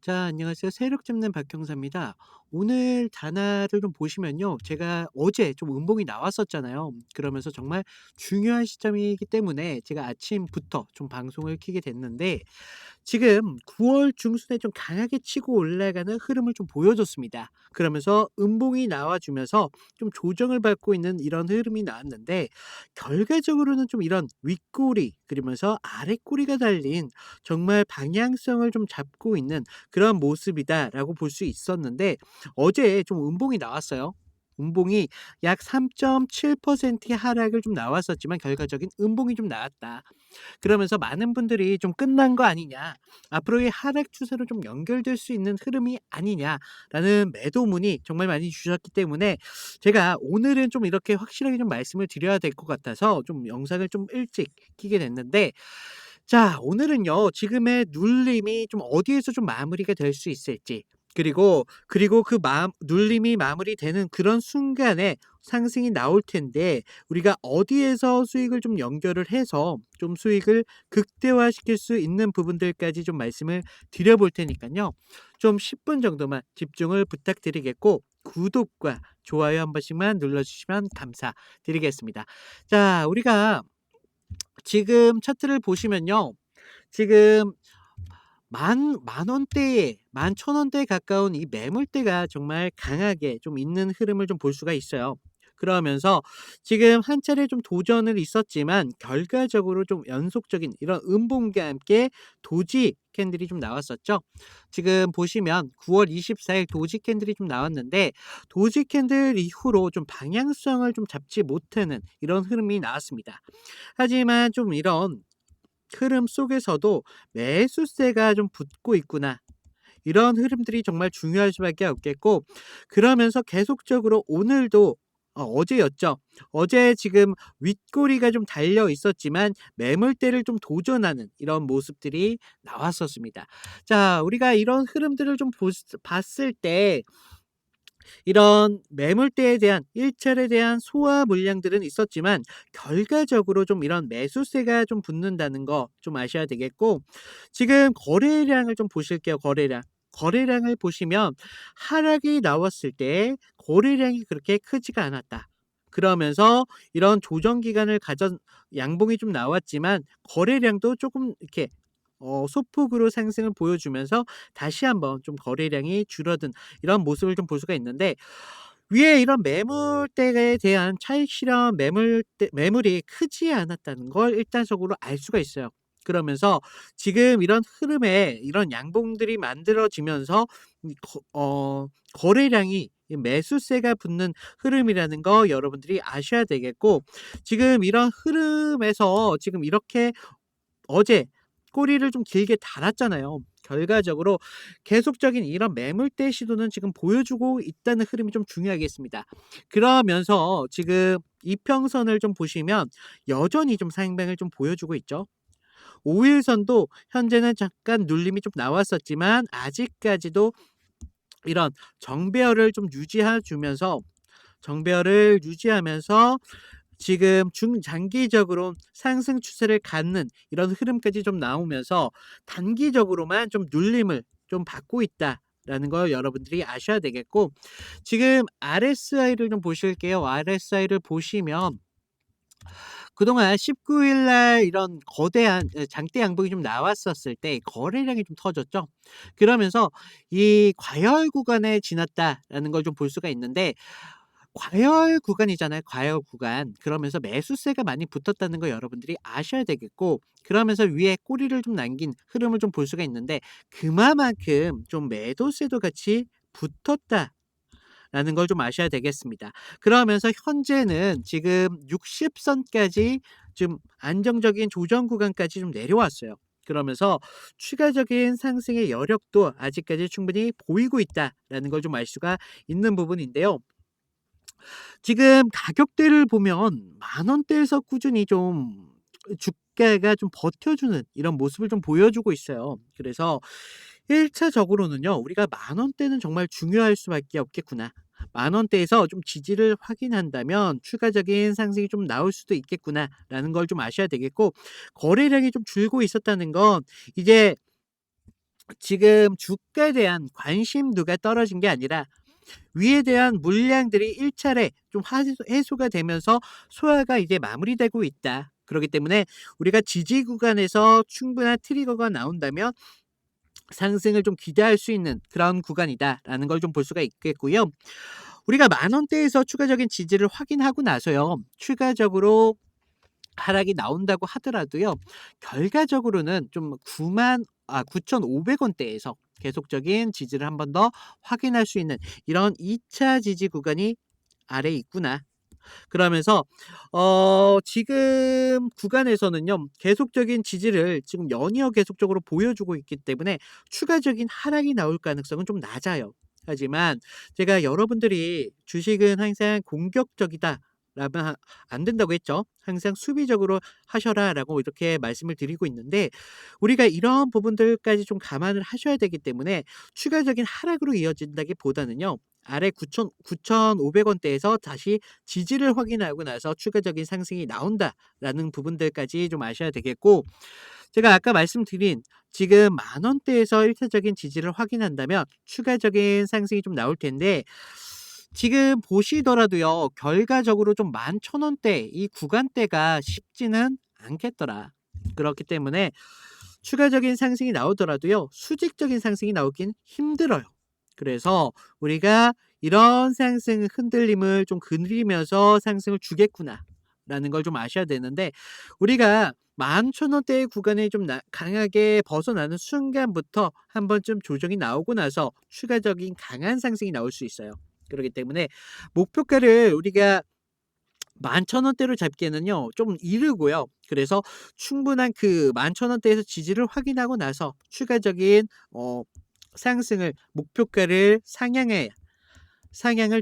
자, 안녕하세요. 세력 잡는 박형사입니다. 오늘 단화를 좀 보시면요. 제가 어제 좀 음봉이 나왔었잖아요. 그러면서 정말 중요한 시점이기 때문에 제가 아침부터 좀 방송을 켜게 됐는데 지금 9월 중순에 좀 강하게 치고 올라가는 흐름을 좀 보여줬습니다. 그러면서 음봉이 나와주면서 좀 조정을 받고 있는 이런 흐름이 나왔는데 결과적으로는 좀 이런 윗꼬리 그러면서 아랫꼬리가 달린 정말 방향성을 좀 잡고 있는 그런 모습이다라고 볼 수 있었는데 어제 좀 음봉이 나왔어요. 음봉이 약 3.7%의 하락을 좀 나왔었지만 결과적인 음봉이 좀 나왔다. 그러면서 많은 분들이 좀 끝난 거 아니냐, 앞으로의 하락 추세로 좀 연결될 수 있는 흐름이 아니냐라는 매도문이 정말 많이 주셨기 때문에 제가 오늘은 좀 이렇게 확실하게 좀 말씀을 드려야 될 것 같아서 좀 영상을 좀 일찍 키게 됐는데 자, 오늘은요. 지금의 눌림이 좀 어디에서 좀 마무리가 될 수 있을지 그리고 그 눌림이 마무리되는 그런 순간에 상승이 나올 텐데 우리가 어디에서 수익을 좀 연결을 해서 좀 수익을 극대화시킬 수 있는 부분들까지 좀 말씀을 드려 볼 테니까요. 좀 10분 정도만 집중을 부탁드리겠고 구독과 좋아요 한 번씩만 눌러 주시면 감사드리겠습니다. 자, 우리가 지금 차트를 보시면요. 지금 만 원대에 11,000원대에 가까운 이 매물대가 정말 강하게 좀 있는 흐름을 좀 볼 수가 있어요. 그러면서 지금 한 차례 좀 도전을 있었지만 결과적으로 좀 연속적인 이런 음봉과 함께 도지 캔들이 좀 나왔었죠. 지금 보시면 9월 24일 도지 캔들이 좀 나왔는데 도지 캔들 이후로 좀 방향성을 좀 잡지 못하는 이런 흐름이 나왔습니다. 하지만 좀 이런 흐름 속에서도 매수세가 좀 붙고 있구나. 이런 흐름들이 정말 중요할 수밖에 없겠고 그러면서 계속적으로 오늘도 어제였죠. 어제 지금 윗꼬리가 좀 달려 있었지만 매물대를 좀 도전하는 이런 모습들이 나왔었습니다. 자, 우리가 이런 흐름들을 좀 봤을 때 이런 매물대에 대한 일찰에 대한 소화 물량들은 있었지만 결과적으로 좀 이런 매수세가 좀 붙는다는 거 좀 아셔야 되겠고 지금 거래량을 좀 보실게요. 거래량을 보시면 하락이 나왔을 때 거래량이 그렇게 크지가 않았다. 그러면서 이런 조정 기간을 가전 양봉이 좀 나왔지만 거래량도 조금 이렇게 소폭으로 상승을 보여주면서 다시 한번 좀 거래량이 줄어든 이런 모습을 좀 볼 수가 있는데 위에 이런 매물대에 대한 차익 실현 매물이 크지 않았다는 걸 일단적으로 알 수가 있어요. 그러면서 지금 이런 흐름에 이런 양봉들이 만들어지면서 거래량이 이 매수세가 붙는 흐름이라는 거 여러분들이 아셔야 되겠고 지금 이런 흐름에서 지금 이렇게 어제 꼬리를 좀 길게 달았잖아요. 결과적으로 계속적인 이런 매물대 시도는 지금 보여주고 있다는 흐름이 좀 중요하겠습니다. 그러면서 지금 이평선을 좀 보시면 여전히 좀 상향을 좀 보여주고 있죠. 5일선도 현재는 잠깐 눌림이 좀 나왔었지만 아직까지도 이런 정배열을 좀 유지해 주면서 정배열을 유지하면서 지금 중장기적으로 상승 추세를 갖는 이런 흐름까지 좀 나오면서 단기적으로만 좀 눌림을 좀 받고 있다라는 걸 여러분들이 아셔야 되겠고 지금 RSI를 좀 보실게요. RSI를 보시면 그동안 19일 날 이런 거대한 장대 양봉이 좀 나왔었을 때 거래량이 좀 터졌죠. 그러면서 이 과열 구간에 지났다라는 걸 좀 볼 수가 있는데 과열 구간이잖아요, 과열 구간. 그러면서 매수세가 많이 붙었다는 거 여러분들이 아셔야 되겠고 그러면서 위에 꼬리를 좀 남긴 흐름을 좀 볼 수가 있는데 그만큼 좀 매도세도 같이 붙었다라는 걸 좀 아셔야 되겠습니다. 그러면서 현재는 지금 60선까지 좀 안정적인 조정 구간까지 좀 내려왔어요. 그러면서 추가적인 상승의 여력도 아직까지 충분히 보이고 있다라는 걸 좀 알 수가 있는 부분인데요. 지금 가격대를 보면 만 원대에서 꾸준히 좀 주가가 좀 버텨주는 이런 모습을 좀 보여주고 있어요. 그래서 1차적으로는요. 우리가 만 원대는 정말 중요할 수밖에 없겠구나. 만 원대에서 좀 지지를 확인한다면 추가적인 상승이 좀 나올 수도 있겠구나라는 걸 좀 아셔야 되겠고 거래량이 좀 줄고 있었다는 건 이제 지금 주가에 대한 관심도가 떨어진 게 아니라 위에 대한 물량들이 일차례 좀 해소가 되면서 소화가 이제 마무리되고 있다. 그렇기 때문에 우리가 지지 구간에서 충분한 트리거가 나온다면 상승을 좀 기대할 수 있는 그런 구간이다라는 걸 좀 볼 수가 있겠고요. 우리가 만 원대에서 추가적인 지지를 확인하고 나서요. 추가적으로 하락이 나온다고 하더라도요. 결과적으로는 좀 9,500 원대에서 계속적인 지지를 한 번 더 확인할 수 있는 이런 2차 지지 구간이 아래에 있구나. 그러면서 지금 구간에서는요. 계속적인 지지를 지금 연이어 계속적으로 보여주고 있기 때문에 추가적인 하락이 나올 가능성은 좀 낮아요. 하지만 제가 여러분들이 "주식은 항상 공격적이다." 라면 안 된다고 했죠. "항상 수비적으로 하셔라."라고 이렇게 말씀을 드리고 있는데 우리가 이런 부분들까지 좀 감안을 하셔야 되기 때문에 추가적인 하락으로 이어진다기보다는요. 아래 9,500 원대에서 다시 지지를 확인하고 나서 추가적인 상승이 나온다라는 부분들까지 좀 아셔야 되겠고 제가 아까 말씀드린 지금 만 원대에서 일차적인 지지를 확인한다면 추가적인 상승이 좀 나올 텐데 지금 보시더라도요. 결과적으로 좀 11,000 원대 이 구간대가 쉽지는 않겠더라. 그렇기 때문에 추가적인 상승이 나오더라도요. 수직적인 상승이 나오긴 힘들어요. 그래서 우리가 이런 상승 흔들림을 좀 그리면서 상승을 주겠구나라는 걸 좀 아셔야 되는데 우리가 11,000 원대의 구간에 좀 강하게 벗어나는 순간부터 한 번쯤 조정이 나오고 나서 추가적인 강한 상승이 나올 수 있어요. 그렇기 때문에 목표가를 우리가 11,000 원대로 잡기에는요. 좀 이르고요. 그래서 충분한 그 11,000 원대에서 지지를 확인하고 나서 추가적인 상승을 목표가를 상향을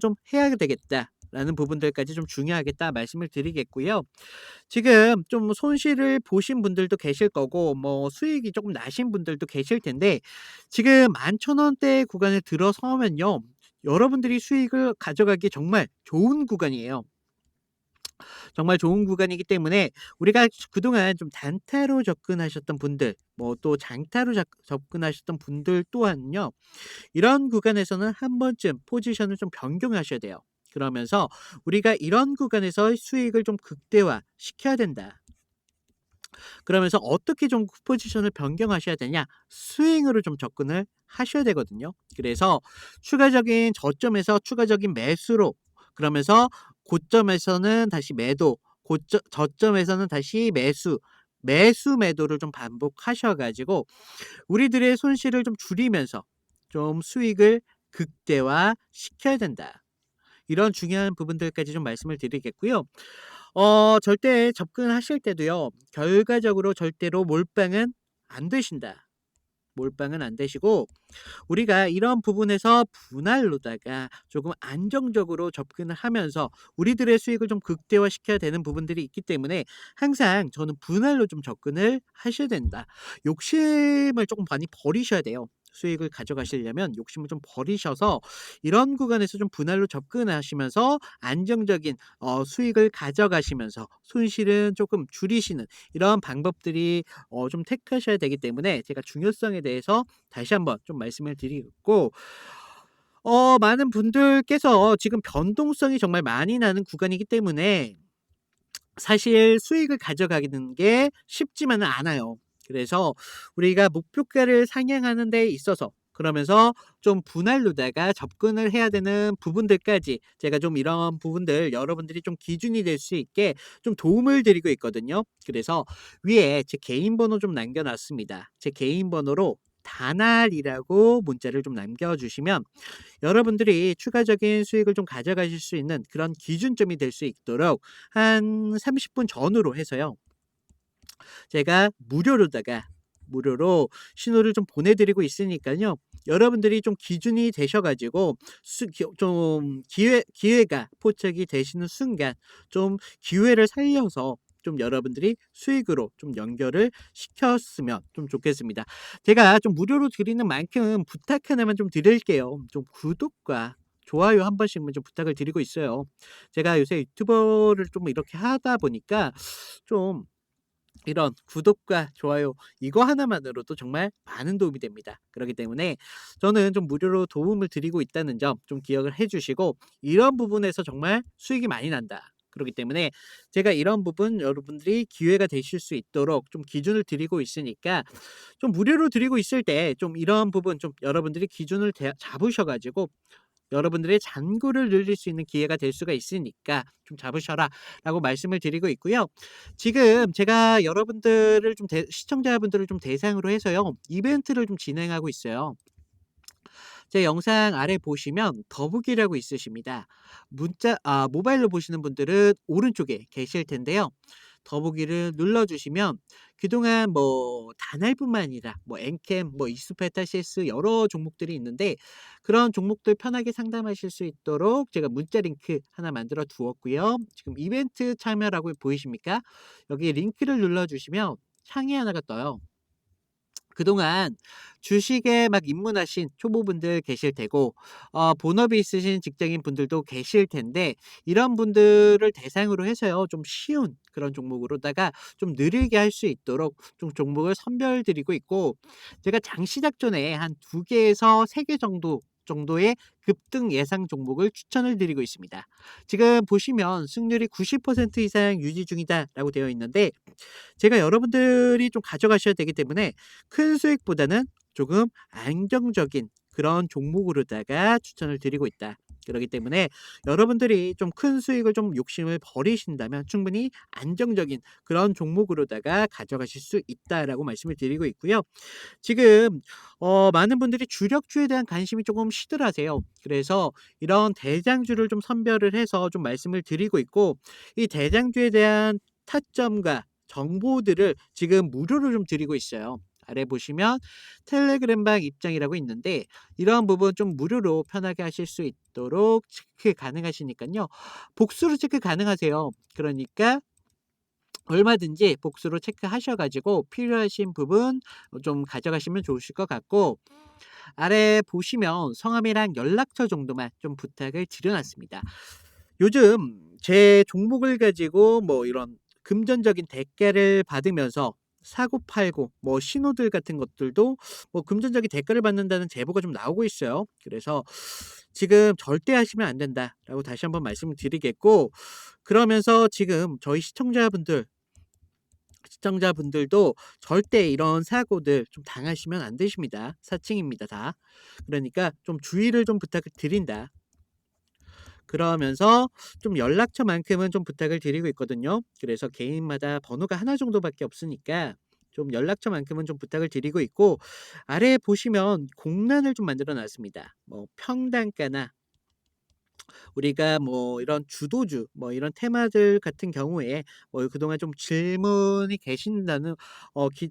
좀 해야 되겠다라는 부분들까지 좀 중요하겠다 말씀을 드리겠고요. 지금 좀 손실을 보신 분들도 계실 거고 뭐 수익이 조금 나신 분들도 계실 텐데 지금 11,000 원대 구간에 들어서면요. 여러분들이 수익을 가져가기 정말 좋은 구간이에요. 정말 좋은 구간이기 때문에 우리가 그동안 좀 단타로 접근하셨던 분들 뭐 또 장타로 접근하셨던 분들 또한요. 이런 구간에서는 한 번쯤 포지션을 좀 변경하셔야 돼요. 그러면서 우리가 이런 구간에서 수익을 좀 극대화 시켜야 된다. 그러면서 어떻게 좀 포지션을 변경하셔야 되냐? 스윙으로 좀 접근을 하셔야 되거든요. 그래서 추가적인 저점에서 추가적인 매수로 그러면서 고점에서는 다시 매도, 저점에서는 다시 매도를 좀 반복하셔 가지고 우리들의 손실을 좀 줄이면서 좀 수익을 극대화 시켜야 된다. 이런 중요한 부분들까지 좀 말씀을 드리겠고요. 절대 접근하실 때도요. 결과적으로 절대로 몰빵은 안 되신다. 몰빵은 안 되시고 우리가 이런 부분에서 분할로다가 조금 안정적으로 접근을 하면서 우리들의 수익을 좀 극대화시켜야 되는 부분들이 있기 때문에 항상 저는 분할로 좀 접근을 하셔야 된다. 욕심을 조금 많이 버리셔야 돼요. 수익을 가져가시려면 욕심을 좀 버리셔서 이런 구간에서 좀 분할로 접근하시면서 안정적인 수익을 가져가시면서 손실은 조금 줄이시는 이런 방법들이 좀 택하셔야 되기 때문에 제가 중요성에 대해서 다시 한번 좀 말씀을 드리고 많은 분들께서 지금 변동성이 정말 많이 나는 구간이기 때문에 사실 수익을 가져가는 게 쉽지만은 않아요. 그래서 우리가 목표가를 상향하는 데 있어서 그러면서 좀 분할로다가 접근을 해야 되는 부분들까지 제가 좀 이런 부분들 여러분들이 좀 기준이 될 수 있게 좀 도움을 드리고 있거든요. 그래서 위에 제 개인 번호 좀 남겨 놨습니다. 제 개인 번호로 다날이라고 문자를 좀 남겨 주시면 여러분들이 추가적인 수익을 좀 가져가실 수 있는 그런 기준점이 될 수 있도록 한 30분 전후로 해서요. 제가 무료로 신호를 좀 보내드리고 있으니까요. 여러분들이 좀 기준이 되셔 가지고 좀 기회가 포착이 되시는 순간 좀 기회를 살려서 좀 여러분들이 수익으로 좀 연결을 시켰으면 좀 좋겠습니다. 제가 좀 무료로 드리는 만큼 부탁 하나만 좀 드릴게요. 좀 구독과 좋아요 한 번씩만 좀 부탁을 드리고 있어요. 제가 요새 유튜버를 좀 이렇게 하다 보니까 좀 이런 구독과 좋아요 이거 하나만으로도 정말 많은 도움이 됩니다. 그렇기 때문에 저는 좀 무료로 도움을 드리고 있다는 점 좀 기억을 해 주시고 이런 부분에서 정말 수익이 많이 난다. 그렇기 때문에 제가 이런 부분 여러분들이 기회가 되실 수 있도록 좀 기준을 드리고 있으니까 좀 무료로 드리고 있을 때 좀 이런 부분 좀 여러분들이 기준을 잡으셔 가지고 여러분들의 잔고를 늘릴 수 있는 기회가 될 수가 있으니까 좀 잡으셔라라고 말씀을 드리고 있고요. 지금 제가 여러분들을 좀 시청자분들을 좀 대상으로 해서요. 이벤트를 좀 진행하고 있어요. 제 영상 아래 보시면 더보기라고 있으십니다. 모바일로 보시는 분들은 오른쪽에 계실 텐데요. 더보기를 눌러주시면 그동안 뭐 단알뿐만 아니라 뭐 엔캠, 뭐 이스페타시스 여러 종목들이 있는데 그런 종목들 편하게 상담하실 수 있도록 제가 문자 링크 하나 만들어 두었고요. 지금 이벤트 참여라고 보이십니까? 여기 링크를 눌러주시면 창이 하나가 떠요. 그동안 주식에 막 입문하신 초보분들 계실 테고 본업이 있으신 직장인 분들도 계실 텐데 이런 분들을 대상으로 해서요. 좀 쉬운 그런 종목으로다가 좀 느리게 할 수 있도록 좀 종목을 선별 드리고 있고 제가 장 시작 전에 한 2 개에서 3개 정도의 급등 예상 종목을 추천을 드리고 있습니다. 지금 보시면 승률이 90% 이상 유지 중이다라고 되어 있는데 제가 여러분들이 좀 가져가셔야 되기 때문에 큰 수익보다는 조금 안정적인 그런 종목으로다가 추천을 드리고 있다. 그렇기 때문에 여러분들이 좀 큰 수익을 좀 욕심을 버리신다면 충분히 안정적인 그런 종목으로다가 가져가실 수 있다라고 말씀을 드리고 있고요. 지금 많은 분들이 주력주에 대한 관심이 조금 시들하세요. 그래서 이런 대장주를 좀 선별을 해서 좀 말씀을 드리고 있고 이 대장주에 대한 타점과 정보들을 지금 무료로 좀 드리고 있어요. 아래 보시면 텔레그램방 입장이라고 있는데 이런 부분 좀 무료로 편하게 하실 수 있도록 체크 가능하시니까요. 복수로 체크 가능하세요. 그러니까 얼마든지 복수로 체크하셔 가지고 필요하신 부분 좀 가져가시면 좋으실 것 같고 아래 보시면 성함이랑 연락처 정도만 좀 부탁을 드려 놨습니다. 요즘 제 종목을 가지고 뭐 이런 금전적인 대가를 받으면서 사고 팔고 뭐 신호들 같은 것들도 뭐 금전적인 대가를 받는다는 제보가 좀 나오고 있어요. 그래서 지금 절대 하시면 안 된다라고 다시 한번 말씀을 드리겠고 그러면서 지금 저희 시청자분들도 절대 이런 사고들 좀 당하시면 안 되십니다. 사칭입니다, 다. 그러니까 좀 주의를 좀 부탁을 드린다. 그러면서 좀 연락처만큼은 좀 부탁을 드리고 있거든요. 그래서 개인마다 번호가 하나 정도밖에 없으니까 좀 연락처만큼은 좀 부탁을 드리고 있고 아래에 보시면 공란을 좀 만들어 놨습니다. 뭐 평단가나 우리가 뭐 이런 주도주 뭐 이런 테마들 같은 경우에 뭐 그동안 좀 질문이 계신다는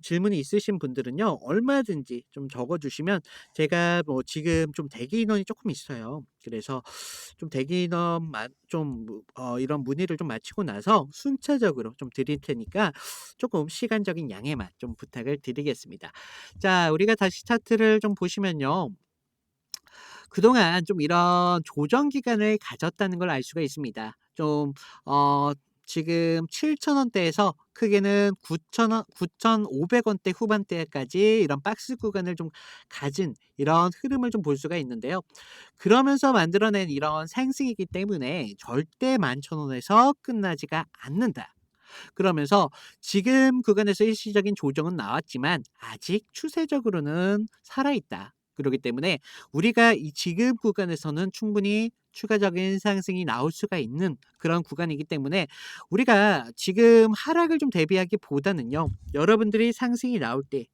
질문이 있으신 분들은요. 얼마든지 좀 적어 주시면 제가 뭐 지금 좀 대기 인원이 조금 있어요. 그래서 좀 대기 인원만 좀 이런 문의를 좀 마치고 나서 순차적으로 좀 드릴 테니까 조금 시간적인 양해만 좀 부탁을 드리겠습니다. 자, 우리가 다시 차트를 좀 보시면요. 그동안 좀 이런 조정 기간을 가졌다는 걸 알 수가 있습니다. 좀 어 지금 7천 원대에서 크게는 9,500 원대 후반대까지 이런 박스 구간을 좀 가진 이런 흐름을 좀 볼 수가 있는데요. 그러면서 만들어낸 이런 상승이기 때문에 절대 11,000원에서 끝나지가 않는다. 그러면서 지금 구간에서 일시적인 조정은 나왔지만 아직 추세적으로는 살아있다. 그렇기 때문에 우리가 이 지금 구간에서는 충분히 추가적인 상승이 나올 수가 있는 그런 구간이기 때문에 우리가 지금 하락을 좀 대비하기보다는요. 여러분들이 상승이 나올 때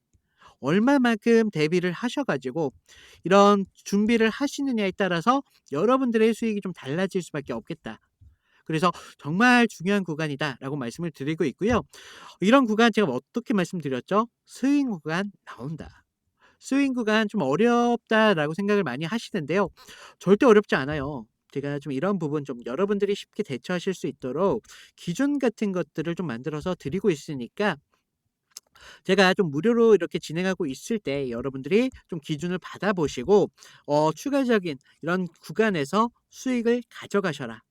얼마만큼 대비를 하셔 가지고 이런 준비를 하시느냐에 따라서 여러분들의 수익이 좀 달라질 수밖에 없겠다. 그래서 정말 중요한 구간이다라고 말씀을 드리고 있고요. 이런 구간 제가 어떻게 말씀드렸죠? 스윙 구간 나온다. 스윙 구간 좀 어렵다라고 생각을 많이 하시는데요. 절대 어렵지 않아요. 제가 좀 이런 부분 좀 여러분들이 쉽게 대처하실 수 있도록 기준 같은 것들을 좀 만들어서 드리고 있으니까 제가 좀 무료로 이렇게 진행하고 있을 때 여러분들이 좀 기준을 받아보시고 추가적인 이런 구간에서 수익을 가져가셔라.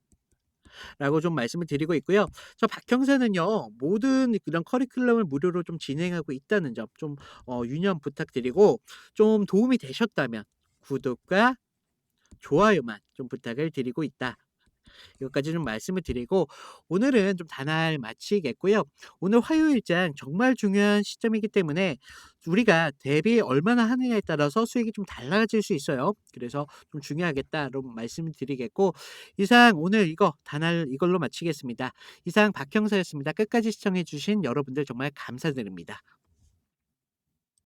라고 좀 말씀을 드리고 있고요. 저 박 형사는요, 모든 이런 커리큘럼을 무료로 좀 진행하고 있다는 점 좀 유념 부탁드리고, 좀 도움이 되셨다면 구독과 좋아요만 좀 부탁을 드리고 있다. 이것까지 좀 말씀을 드리고 오늘은 좀 단할 마치겠고요. 오늘 화요일장 정말 중요한 시점이기 때문에 우리가 대비 얼마나 하느냐에 따라서 수익이 좀 달라질 수 있어요. 그래서 좀 중요하겠다로 말씀을 드리겠고, 이상 오늘 이거 단할 이걸로 마치겠습니다. 이상 박 형사였습니다. 끝까지 시청해 주신 여러분들 정말 감사드립니다.